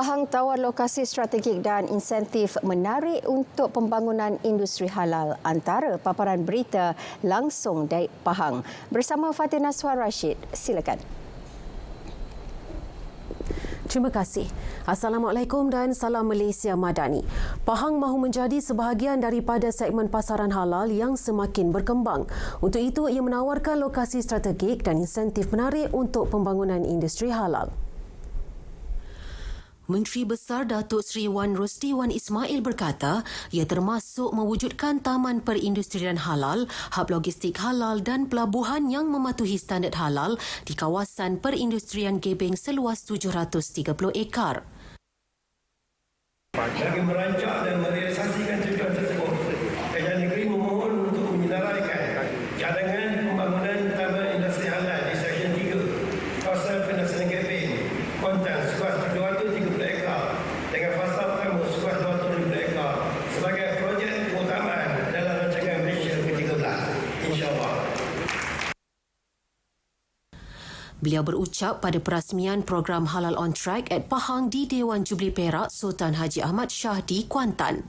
Pahang tawar lokasi strategik dan insentif menarik untuk pembangunan industri halal. Antara paparan berita langsung dari Pahang. Bersama Fatina Swar Rashid, silakan. Terima kasih. Assalamualaikum dan salam Malaysia Madani. Pahang mahu menjadi sebahagian daripada segmen pasaran halal yang semakin berkembang. Untuk itu, ia menawarkan lokasi strategik dan insentif menarik untuk pembangunan industri halal. Menteri Besar Datuk Seri Wan Rosdi Wan Ismail berkata, ia termasuk mewujudkan taman perindustrian halal, hub logistik halal dan pelabuhan yang mematuhi standard halal di kawasan perindustrian Gebeng seluas 730 ekar. Bagi merancang dan merealisasikan tujuan tersebut, Kerajaan Negeri memohon untuk menyelarakan cadangan pembangunan taman industri halal di Seksyen 3, kawasan perindustrian Gebeng, Kuantan seluas 230 ekar dengan fasa pertama seluas 200,000 ekar sebagai projek keutamaan dalam rancangan Malaysia ke-13, insya-Allah. Beliau berucap pada perasmian program Halal on Track at Pahang di Dewan Jubli Perak Sultan Haji Ahmad Shah di Kuantan.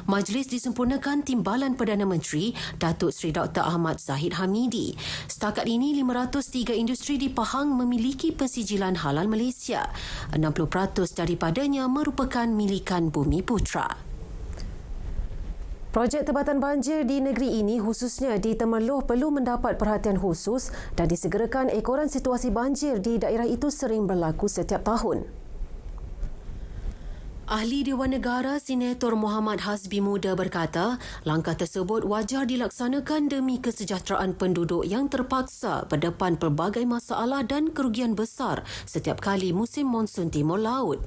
Majlis disempurnakan Timbalan Perdana Menteri Datuk Seri Dr. Ahmad Zahid Hamidi. Setakat ini 503 industri di Pahang memiliki pensijilan halal Malaysia. 60% daripadanya merupakan milikan Bumi Putra. Projek Tempatan Banjir di negeri ini khususnya di Temerloh perlu mendapat perhatian khusus dan disegerakan ekoran situasi banjir di daerah itu sering berlaku setiap tahun. Ahli Dewan Negara Senator Muhammad Hasbi Muda berkata, langkah tersebut wajar dilaksanakan demi kesejahteraan penduduk yang terpaksa berdepan pelbagai masalah dan kerugian besar setiap kali musim monsun Timur Laut.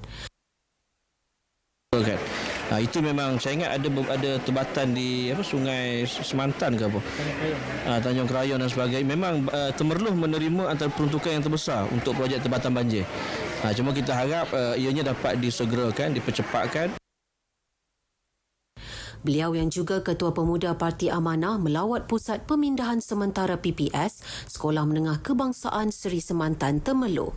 Okay. Itu memang saya ingat ada tebatan di Sungai Semantan ke apa, Tanjung Krayon dan sebagainya. Memang Temerloh menerima antara peruntukan yang terbesar untuk projek tebatan banjir. Cuma kita harap ianya dapat disegerakan, dipercepatkan. Beliau yang juga Ketua Pemuda Parti Amanah melawat Pusat Pemindahan Sementara PPS Sekolah Menengah Kebangsaan Seri Semantan Temerloh.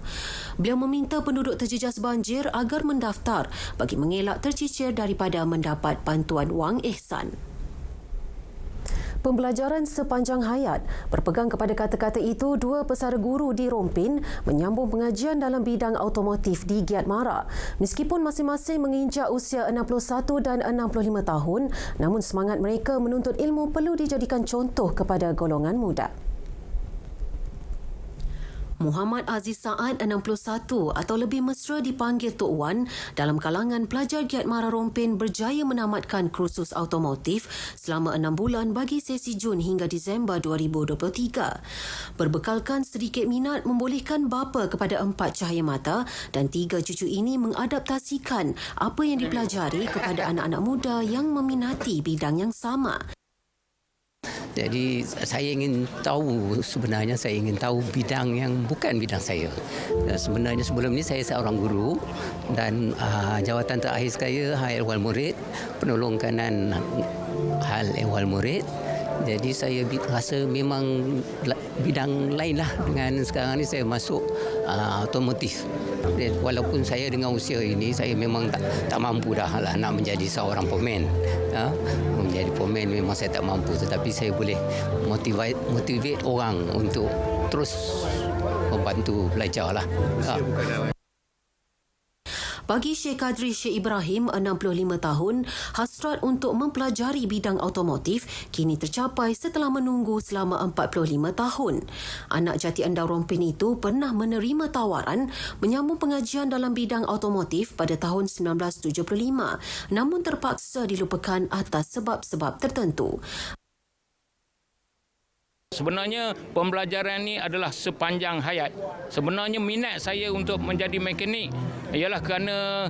Beliau meminta penduduk terjejas banjir agar mendaftar bagi mengelak tercicir daripada mendapat bantuan wang ihsan. Pembelajaran sepanjang hayat. Berpegang kepada kata-kata itu, dua pesara guru di Rompin menyambung pengajian dalam bidang automotif di Giat Mara. Meskipun masing-masing menginjak usia 61 dan 65 tahun, namun semangat mereka menuntut ilmu perlu dijadikan contoh kepada golongan muda. Muhammad Aziz Saad 61 atau lebih mesra dipanggil Tok Wan dalam kalangan pelajar Giat Mara Rompin berjaya menamatkan kursus automotif selama 6 bulan bagi sesi Jun hingga Disember 2023. Berbekalkan sedikit minat membolehkan bapa kepada 4 cahaya mata dan 3 cucu ini mengadaptasikan apa yang dipelajari kepada anak-anak muda yang meminati bidang yang sama. Jadi saya ingin tahu bidang yang bukan bidang saya. Sebenarnya sebelum ini saya seorang guru dan jawatan terakhir saya hal ehwal murid, penolong kanan hal ehwal murid. Jadi saya rasa memang bidang lain lah dengan sekarang ni saya masuk otomotif. Walaupun saya dengan usia ini saya memang tak mampu dah lah nak menjadi seorang pemain. Menjadi pemain memang saya tak mampu, tetapi saya boleh motivate orang untuk terus membantu belajar lah. Bagi Syekh Kadri Syekh Ibrahim, 65 tahun, hasrat untuk mempelajari bidang automotif kini tercapai setelah menunggu selama 45 tahun. Anak jati Endau Rompin itu pernah menerima tawaran menyambung pengajian dalam bidang automotif pada tahun 1975, namun terpaksa dilupakan atas sebab-sebab tertentu. Sebenarnya pembelajaran ini adalah sepanjang hayat. Sebenarnya minat saya untuk menjadi mekanik ialah kerana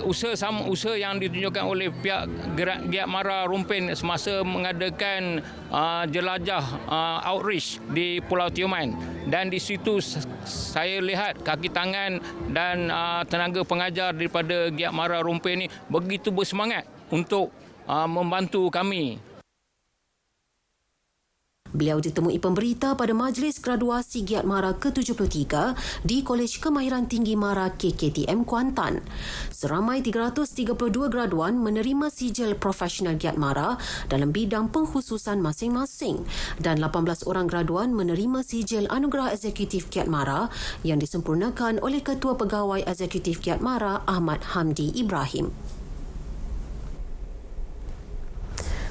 usaha yang ditunjukkan oleh pihak Giat Mara Rompin semasa mengadakan jelajah outreach di Pulau Tioman, dan di situ saya lihat kaki tangan dan tenaga pengajar daripada Giat Mara Rompin ini begitu bersemangat untuk membantu kami. Beliau ditemui pemberita pada Majlis Graduasi Giat Mara ke-73 di Kolej Kemahiran Tinggi Mara KKTM Kuantan. Seramai 332 graduan menerima sijil profesional Giat Mara dalam bidang pengkhususan masing-masing dan 18 orang graduan menerima sijil Anugerah Eksekutif Giat Mara yang disempurnakan oleh Ketua Pegawai Eksekutif Giat Mara Ahmad Hamdi Ibrahim.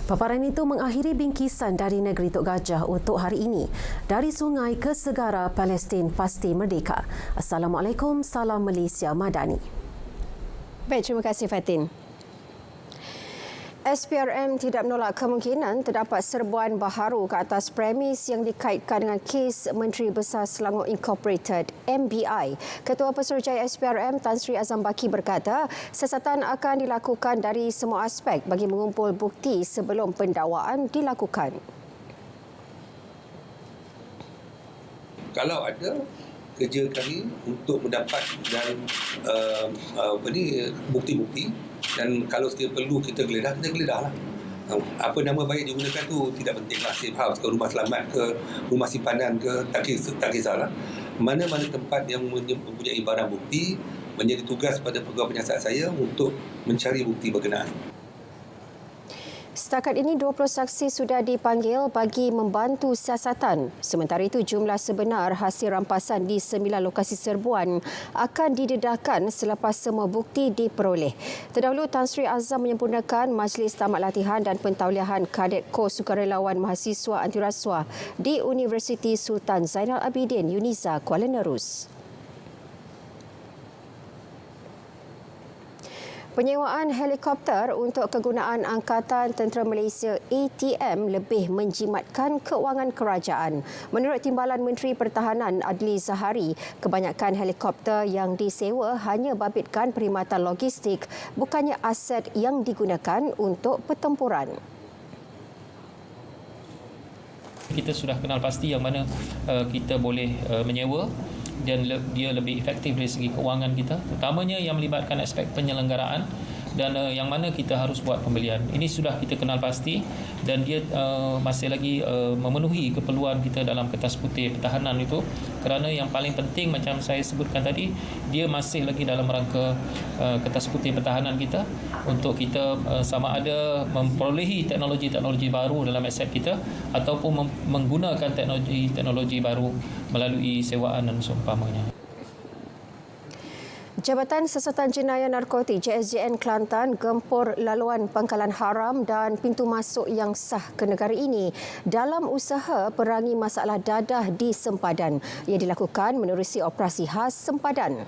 Paparan itu mengakhiri bingkisan dari Negeri Tok Gajah untuk hari ini. Dari sungai ke segara, Palestin pasti merdeka. Assalamualaikum, salam Malaysia Madani. Baik, terima kasih Fatin. SPRM tidak menolak kemungkinan terdapat serbuan baharu ke atas premis yang dikaitkan dengan kes Menteri Besar Selangor Incorporated MBI. Ketua Pesuruhjaya SPRM Tan Sri Azam Baki berkata, siasatan akan dilakukan dari semua aspek bagi mengumpul bukti sebelum pendakwaan dilakukan. Kalau ada kerja kami untuk mendapat dan bukti-bukti, dan kalau sekiranya perlu kita geledah lah. Apa nama baik digunakan tu tidak penting lah. Safe house ke, rumah selamat ke, rumah simpanan ke, tak kisahlah. Mana-mana tempat yang mempunyai barang bukti, menjadi tugas pada pegawai penyiasat saya untuk mencari bukti berkenaan. Setakat ini 20 saksi sudah dipanggil bagi membantu siasatan. Sementara itu jumlah sebenar hasil rampasan di 9 lokasi serbuan akan didedahkan selepas semua bukti diperoleh. Terdahulu Tan Sri Azam menyempurnakan Majlis Tamat Latihan dan Pentauliahan Kadet Kos Sukarelawan Mahasiswa Anti Rasuah di Universiti Sultan Zainal Abidin Uniza Kuala Nerus. Penyewaan helikopter untuk kegunaan Angkatan Tentera Malaysia ATM lebih menjimatkan kewangan kerajaan. Menurut Timbalan Menteri Pertahanan Adli Zahari, kebanyakan helikopter yang disewa hanya babitkan perkhidmatan logistik, bukannya aset yang digunakan untuk pertempuran. Kita sudah kenal pasti yang mana kita boleh menyewa dan dia lebih efektif dari segi kewangan kita, terutamanya yang melibatkan aspek penyelenggaraan dan yang mana kita harus buat pembelian. Ini sudah kita kenal pasti dan dia masih lagi memenuhi keperluan kita dalam kertas putih pertahanan itu, kerana yang paling penting macam saya sebutkan tadi, dia masih lagi dalam rangka kertas putih pertahanan kita untuk kita sama ada memperolehi teknologi-teknologi baru dalam aset kita ataupun menggunakan teknologi baru melalui sewaan dan seumpamanya. Jabatan Siasatan Jenayah Narkotik JSJN Kelantan gempur laluan pangkalan haram dan pintu masuk yang sah ke negara ini dalam usaha perangi masalah dadah di sempadan. Ia dilakukan menerusi operasi khas sempadan.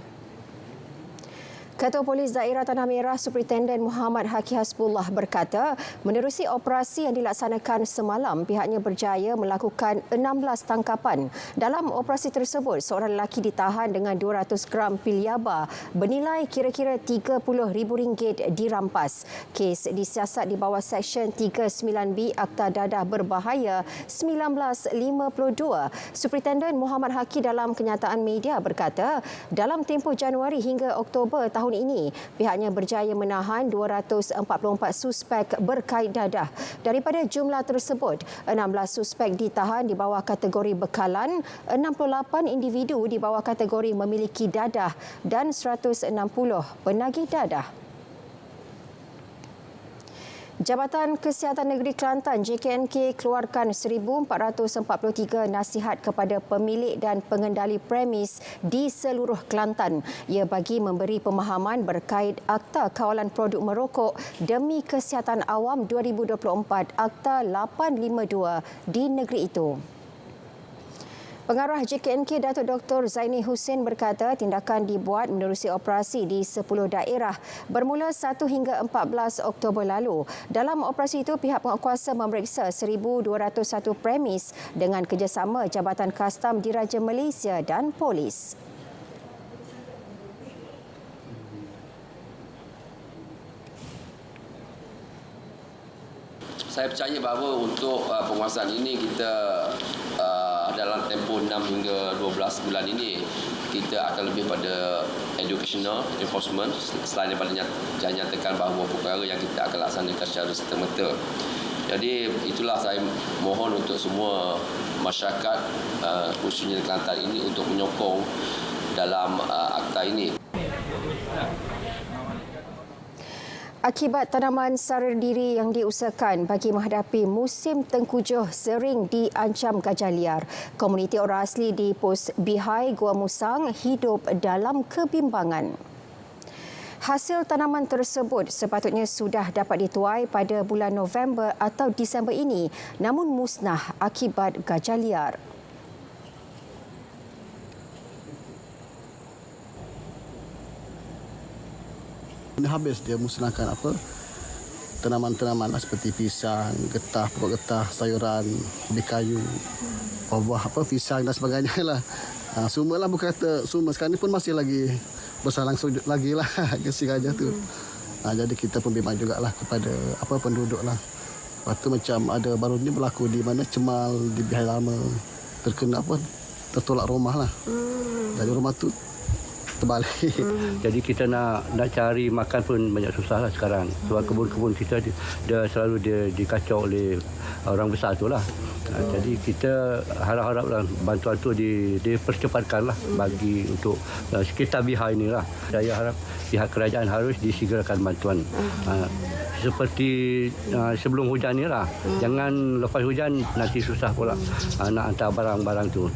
Ketua Polis Daerah Tanah Merah Superintenden Muhammad Haki Hasbullah berkata, menerusi operasi yang dilaksanakan semalam, pihaknya berjaya melakukan 16 tangkapan. Dalam operasi tersebut, seorang lelaki ditahan dengan 200 gram pil yaba bernilai kira-kira RM30,000 dirampas. Kes disiasat di bawah Seksyen 39B Akta Dadah Berbahaya 1952. Superintenden Muhammad Haki dalam kenyataan media berkata, dalam tempoh Januari hingga Oktober tahun ini, pihaknya berjaya menahan 244 suspek berkait dadah. Daripada jumlah tersebut, 16 suspek ditahan di bawah kategori bekalan, 68 individu di bawah kategori memiliki dadah dan 160 penagih dadah. Jabatan Kesihatan Negeri Kelantan JKNK keluarkan 1,443 nasihat kepada pemilik dan pengendali premis di seluruh Kelantan. Ia bagi memberi pemahaman berkait Akta Kawalan Produk Merokok demi Kesihatan Awam 2024 Akta 852 di negeri itu. Pengarah JKNK Datuk Dr. Zaini Hussein berkata tindakan dibuat menerusi operasi di 10 daerah bermula 1 hingga 14 Oktober lalu. Dalam operasi itu, pihak penguatkuasa memeriksa 1,201 premis dengan kerjasama Jabatan Kastam Diraja Malaysia dan Polis. Saya percaya bahawa untuk penguasaan ini kita dalam tempoh 6 hingga 12 bulan ini kita akan lebih pada educational enforcement selain daripada nyatakan bahawa perkara yang kita akan laksanakan secara serta-merta. Jadi itulah saya mohon untuk semua masyarakat khususnya di Kelantan ini untuk menyokong dalam akta ini. Akibat tanaman sara diri yang diusahakan bagi menghadapi musim tengkujuh sering diancam gajah liar. Komuniti orang asli di Pos Bihai, Gua Musang hidup dalam kebimbangan. Hasil tanaman tersebut sepatutnya sudah dapat dituai pada bulan November atau Disember ini, namun musnah akibat gajah liar. Habis dia musnahkan tanaman-tanaman seperti pisang, getah, pokok getah, sayuran, ubi kayu, buah pisang dan sebagainya lah. Semua lah, bukan kata semua, sekarang ni pun masih lagi besar langsung lagi lah si gajah tu. Jadi kita pun bimbang jugalah kepada penduduk lah. Lepas tu macam ada baru ni berlaku di mana Cemal di Bihai Lama terkena tertolak rumah lah. Jadi rumah tu terbalik. Jadi kita nak cari makan pun banyak susah lah sekarang. Sebab kebun-kebun kita dia selalu dikacau oleh orang besar tu lah. Jadi kita harap-haraplah bantuan tu dipercepatkan lah bagi untuk sekitar Bihai ni lah. Saya harap pihak kerajaan harus disegerakan bantuan. Seperti sebelum hujan ni lah. Jangan lepas hujan nanti susah pula nak hantar barang-barang tu.